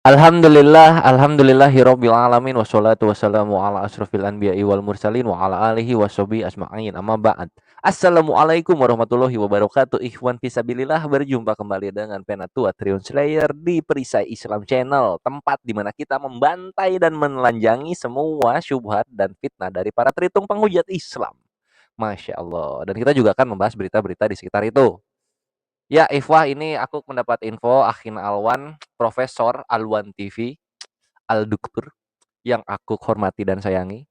Alhamdulillahirabbil alamin wassalatu wassalamu ala asrofil anbiya'i wal mursalin wa ala alihi washabihi ajma'in. Amma ba'd. Assalamualaikum warahmatullahi wabarakatuh. Ikhwan fisabilillah, berjumpa kembali dengan Penatua Trion Slayer di Perisai Islam Channel, tempat di mana kita membantai dan menelanjangi semua syubhat dan fitnah dari para tritung penghujat Islam. Masya Allah. Dan kita juga akan membahas berita-berita di sekitar itu. Ya, Ifwah, ini aku mendapat info Akhin Alwan, Profesor Alwan TV, Al-Duktur, yang aku hormati dan sayangi.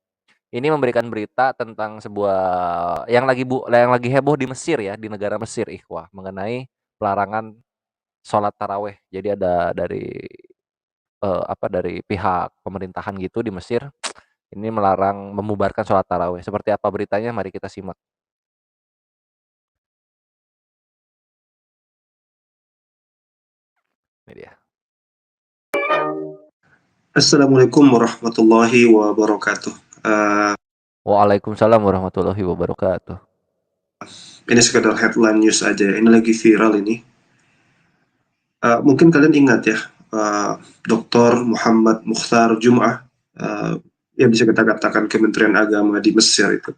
Ini memberikan berita tentang sebuah yang lagi heboh di Mesir ya, di negara Mesir, Ikhwah, mengenai pelarangan sholat taraweh. Jadi ada dari pihak pemerintahan gitu di Mesir, ini melarang membubarkan sholat taraweh. Seperti apa beritanya? Mari kita simak. Ini dia. Assalamualaikum warahmatullahi wabarakatuh. Waalaikumsalam warahmatullahi wabarakatuh. Ini sekedar headline news aja. Ini lagi viral ini. Mungkin kalian ingat ya, Dr. Muhammad Mukhtar Jum'ah, ya bisa kita katakan Kementerian Agama di Mesir itu.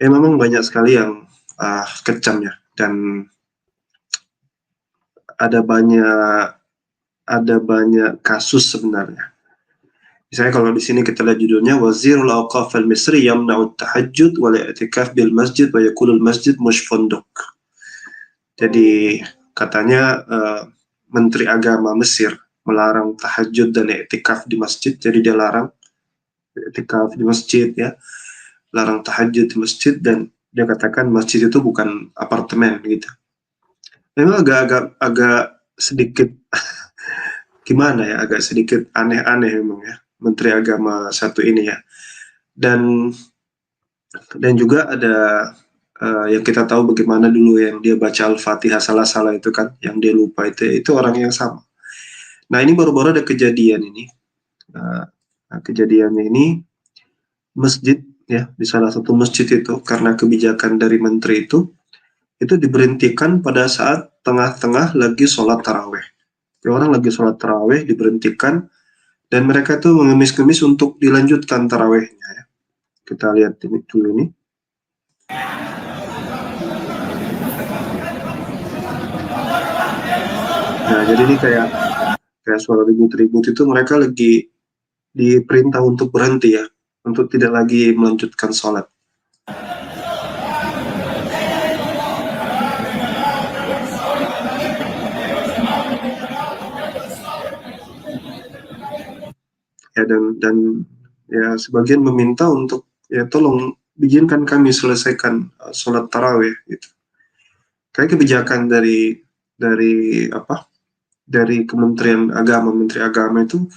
Memang banyak sekali yang kecam ya, dan ada banyak kasus sebenarnya. Misalnya kalau di sini kita lihat judulnya, Wazirul Awqaf al-Misri yamna'u tahajjud wal i'tikaf bil masjid wa yakulul masjid mushfunduk. Jadi katanya Menteri Agama Mesir melarang tahajud dan i'tikaf di masjid. Jadi dia larang i'tikaf di masjid ya, larang tahajud di masjid, dan dia katakan masjid itu bukan apartemen gitu. Memang agak sedikit gimana ya, agak sedikit aneh-aneh memang ya Menteri Agama satu ini ya. Dan juga ada yang kita tahu bagaimana dulu yang dia baca Al-Fatihah salah-salah itu kan, yang dia lupa itu orang yang sama. Nah ini baru-baru ada kejadian ini. Kejadiannya ini masjid ya, di salah satu masjid itu karena kebijakan dari menteri itu diberhentikan pada saat tengah-tengah lagi sholat taraweh. Orang lagi sholat taraweh diberhentikan, dan mereka tuh mengemis-ngemis untuk dilanjutkan tarawehnya ya. Kita lihat ini dulu nih. Nah, jadi ini kayak suara ribut-ribut itu, mereka lagi diperintah untuk berhenti ya, untuk tidak lagi melanjutkan sholat. Ya, dan ya sebagian meminta untuk ya tolong izinkan kami selesaikan sholat taraweh gitu. Kayak kebijakan dari apa? Dari Kementerian Agama, Menteri Agama itu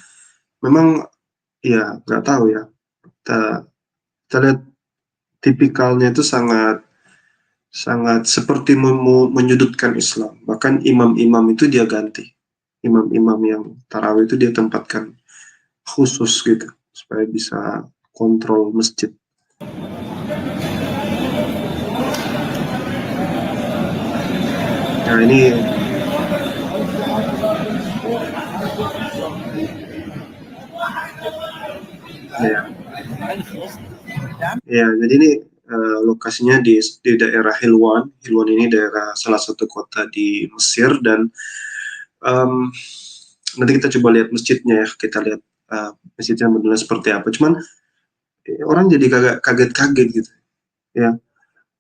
memang ya nggak tahu ya. Kita lihat tipikalnya itu sangat seperti menyudutkan Islam. Bahkan imam-imam itu dia ganti. Imam-imam yang tarawih itu dia tempatkan khusus gitu supaya bisa kontrol masjid. Nah ini ya jadi ini lokasinya di daerah Hilwan. Hilwan ini daerah salah satu kota di Mesir, dan nanti kita coba lihat masjidnya ya. Kita lihat masjidnya modelnya seperti apa. Cuman orang jadi kaget-kaget gitu ya.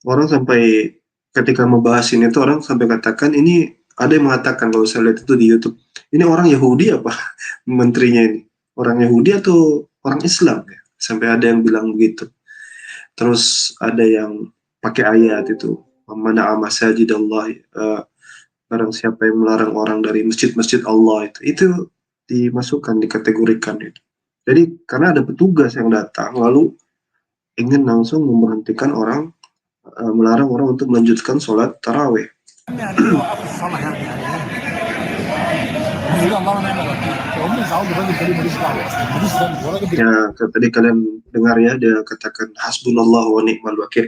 Orang sampai ketika membahas ini tuh orang sampai katakan, ini ada yang mengatakan, kalau saya lihat itu di YouTube, ini orang Yahudi apa menterinya ini, orang Yahudi atau orang Islam ya, sampai ada yang bilang begitu. Terus ada yang pakai ayat itu, mana masajid Allah, barang siapa yang melarang orang dari masjid-masjid Allah, itu dimasukkan, dikategorikan itu. Jadi karena ada petugas yang datang lalu ingin langsung memberhentikan orang, melarang orang untuk melanjutkan sholat taraweh. Ya, tadi kalian dengar ya, dia katakan hasbunallah wa ni'mal wakil.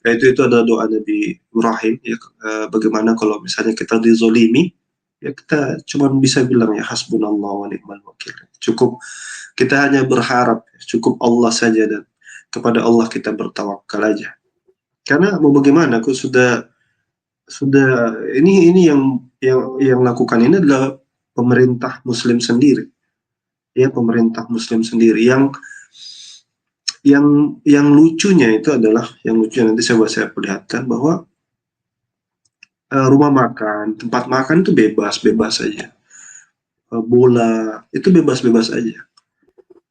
Itu adalah doa Nabi Ibrahim ya, bagaimana kalau misalnya kita dizolimi, ya kita cuma bisa bilang ya hasbunallah wa ni'mal wakil. Cukup kita hanya berharap, cukup Allah saja, dan kepada Allah kita bertawakal aja. Karena mau bagaimana, aku sudah ini yang lakukan ini adalah pemerintah Muslim sendiri, ya pemerintah Muslim sendiri yang lucunya itu adalah yang lucu nanti saya perlihatkan bahwa rumah makan, tempat makan itu bebas saja. Bola itu bebas aja.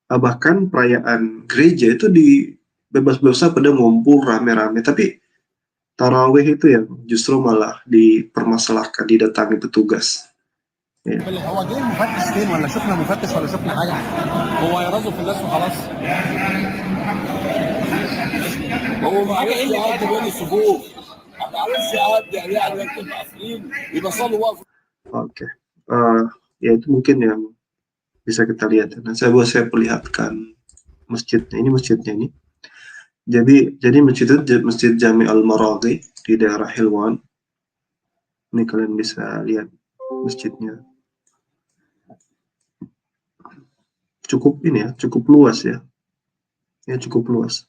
Bahkan perayaan gereja itu di bebas pada ngumpul rame-rame, tapi tarawih itu yang justru malah dipermasalahkan, didatangi petugas. Ya. هو جه مفتش فين ولا شفنا مفتش ولا شفنا حاجه هو يرازوا في الناس وخلاص هو ما عرفش يعدي بين الصفوف ما عرفش يعدي يعني انتوا مقفلين يبقى صلوا وقفوا Oke. Ya itu mungkin yang bisa kita lihat. Nah, saya perlihatkan masjidnya. Ini masjidnya ini. Jadi masjid itu Masjid Jami Al-Maraghi di daerah Hilwan. Ini kalian bisa lihat masjidnya. Cukup ini ya, cukup luas ya. Ya cukup luas.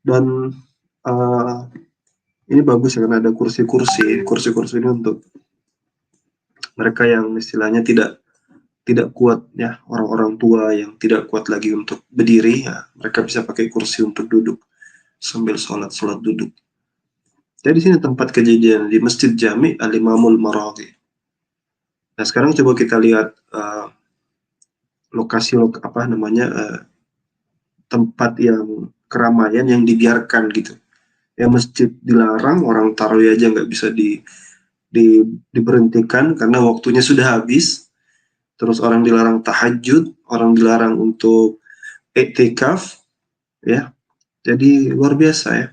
Dan ini bagus ya karena ada kursi-kursi ini untuk mereka yang istilahnya tidak kuat ya, orang-orang tua yang tidak kuat lagi untuk berdiri ya, mereka bisa pakai kursi untuk duduk sambil sholat duduk. Jadi di sini tempat kejadian di Masjid Jami Al-Imamul Maraghi. Nah sekarang coba kita lihat tempat yang keramaian yang dibiarkan gitu. Ya masjid dilarang, orang tarawih aja nggak bisa diberhentikan karena waktunya sudah habis. Terus orang dilarang tahajud, orang dilarang untuk iktikaf, ya. Jadi luar biasa ya.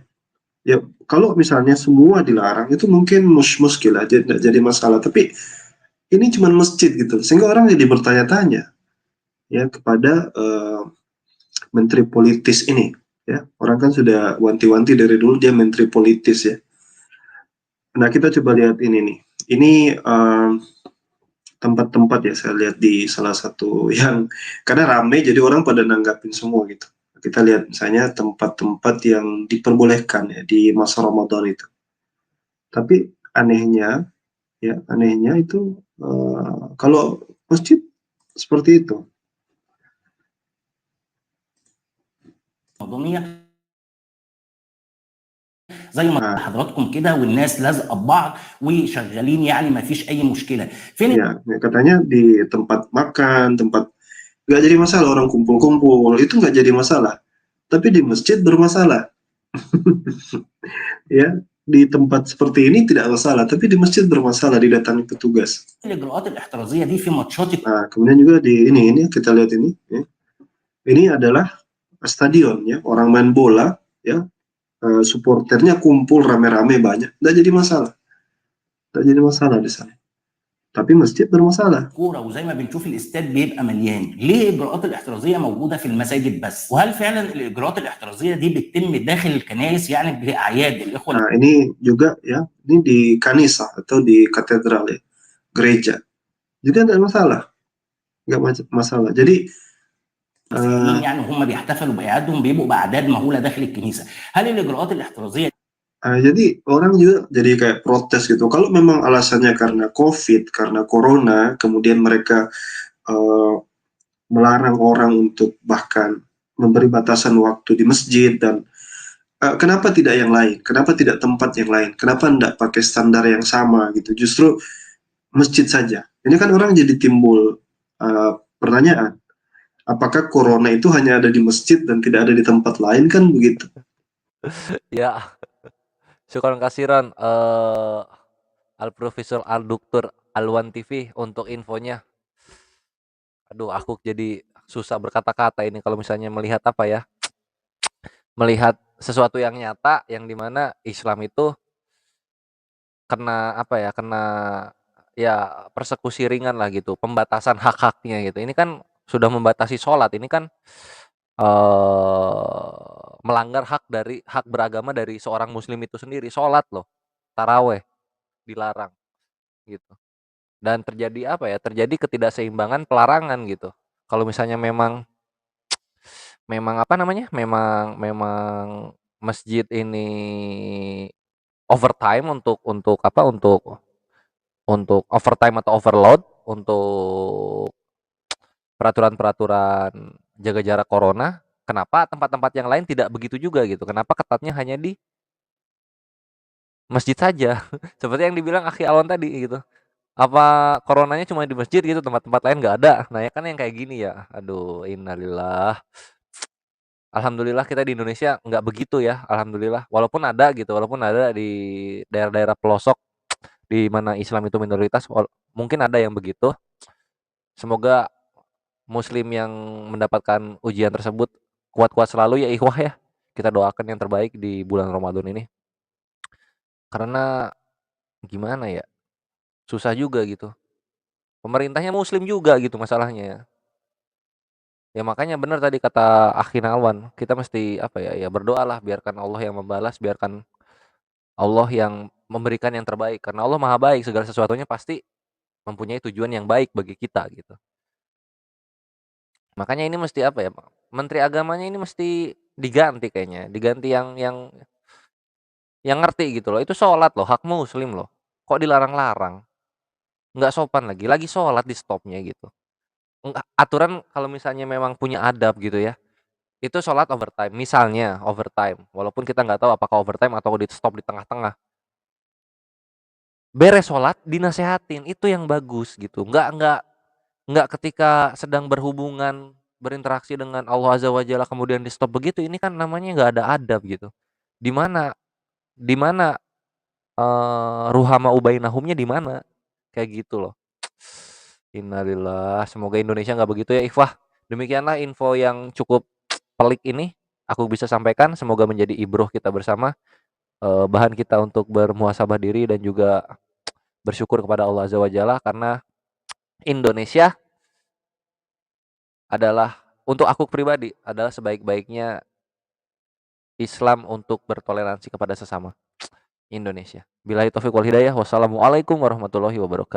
Ya kalau misalnya semua dilarang itu mungkin muskil aja, tidak jadi masalah. Tapi ini cuma masjid gitu, sehingga orang jadi bertanya-tanya ya kepada menteri politis ini. Ya, orang kan sudah wanti-wanti dari dulu dia menteri politis ya. Nah kita coba lihat ini nih. Ini tempat-tempat ya saya lihat di salah satu yang karena rame jadi orang pada nanggapin semua gitu. Kita lihat misalnya tempat-tempat yang diperbolehkan ya di masa Ramadan itu. Tapi anehnya itu kalau masjid seperti itu. رمضانية زي ما Nah, حضراتكم كده والناس لازقه ببعض وشغالين يعني ما فيش اي مشكله فين ya katanya di tempat makan, tempat nggak jadi masalah orang kumpul-kumpul itu nggak jadi masalah. Tapi di masjid bermasalah. Ya, di tempat seperti ini tidak masalah, tapi di masjid bermasalah didatangi petugas. الاجراءات الاحترازيه دي في ماتشات Nah, kemudian juga di ini kita lihat ini, ya. Ini adalah stadion ya, orang main bola ya, supporternya kumpul rame-rame banyak, nggak jadi masalah di sana. Tapi masjid bermasalah. كوره وزي ما بنشوف الاستاد بيبقى مليان ليه الاجراءات الاحترازيه موجوده في المساجد بس وهل فعلا الاجراءات الاحترازيه دي بتتم داخل الكنائس يعني باعياد الاخوه Nah, ini juga ya, ini di kanisa atau di katedral ya, gereja. Juga nggak masalah, nggak masalah. Jadi المسيحيين يعني هم بيحتفلوا باعيادهم بيبقوا باعداد مهوله داخل الكنيسه هل الاجراءات الاحترازيه jadi orang juga jadi kayak protes gitu. Kalau memang alasannya karena COVID, karena Corona, kemudian mereka melarang orang untuk bahkan memberi batasan waktu di masjid dan kenapa tidak yang lain? Kenapa tidak tempat yang lain? Kenapa tidak pakai standar yang sama gitu? Justru masjid saja. Ini kan orang jadi timbul pertanyaan. Apakah corona itu hanya ada di masjid dan tidak ada di tempat lain kan begitu? Ya, syukron kasiran Al Profesor Al Doktor Alwan TV untuk infonya. Aduh, aku jadi susah berkata-kata ini kalau misalnya melihat apa ya? Melihat sesuatu yang nyata yang dimana Islam itu kena apa ya? Kena ya persekusi ringan lah gitu, pembatasan hak-haknya gitu. Ini kan sudah membatasi sholat, ini kan melanggar hak beragama dari seorang muslim itu sendiri, sholat loh, taraweh dilarang gitu. dan terjadi apa ya, terjadi ketidakseimbangan pelarangan gitu. Kalau misalnya memang apa namanya, memang masjid ini overtime untuk apa, untuk overtime atau overload untuk peraturan-peraturan jaga jarak corona, kenapa tempat-tempat yang lain tidak begitu juga gitu? Kenapa ketatnya hanya di masjid saja? Seperti yang dibilang Akhi Alwan tadi gitu. Apa coronanya cuma di masjid gitu, tempat-tempat lain nggak ada? Nah ya kan yang kayak gini ya. Aduh, innalillah. Alhamdulillah kita di Indonesia nggak begitu ya, alhamdulillah. Walaupun ada gitu, walaupun ada di daerah-daerah pelosok di mana Islam itu minoritas, mungkin ada yang begitu. Semoga Muslim yang mendapatkan ujian tersebut kuat-kuat selalu ya ikhwah ya. Kita doakan yang terbaik di bulan Ramadan ini. Karena gimana ya? Susah juga gitu. Pemerintahnya Muslim juga gitu masalahnya ya. Ya makanya benar tadi kata Akhi Alwan, kita mesti apa ya? Ya berdoalah biarkan Allah yang membalas, biarkan Allah yang memberikan yang terbaik. Karena Allah Maha baik, segala sesuatunya pasti mempunyai tujuan yang baik bagi kita gitu. Makanya ini mesti apa ya, Menteri Agamanya ini mesti diganti kayaknya, diganti yang ngerti gitu loh. Itu sholat loh, hak muslim loh. Kok dilarang-larang? Nggak sopan lagi sholat di stopnya gitu. Aturan kalau misalnya memang punya adab gitu ya, itu sholat overtime. Misalnya overtime, walaupun kita nggak tahu apakah overtime atau di stop di tengah-tengah. Beres sholat dinasehatin, itu yang bagus gitu. Nggak ketika sedang berhubungan berinteraksi dengan Allah Azza wa Jalla kemudian di stop begitu, ini kan namanya nggak ada adab gitu. Di mana di mana ruhama ubainahumnya di mana? Kayak gitu loh. Innalillah, semoga Indonesia nggak begitu ya ikhwah. Demikianlah info yang cukup pelik ini aku bisa sampaikan, semoga menjadi ibroh kita bersama, bahan kita untuk bermuhasabah diri dan juga bersyukur kepada Allah Azza wa Jalla karena Indonesia adalah untuk aku pribadi adalah sebaik-baiknya Islam untuk bertoleransi kepada sesama. Indonesia. Billahi taufiq wal hidayah. Wassalamualaikum warahmatullahi wabarakatuh.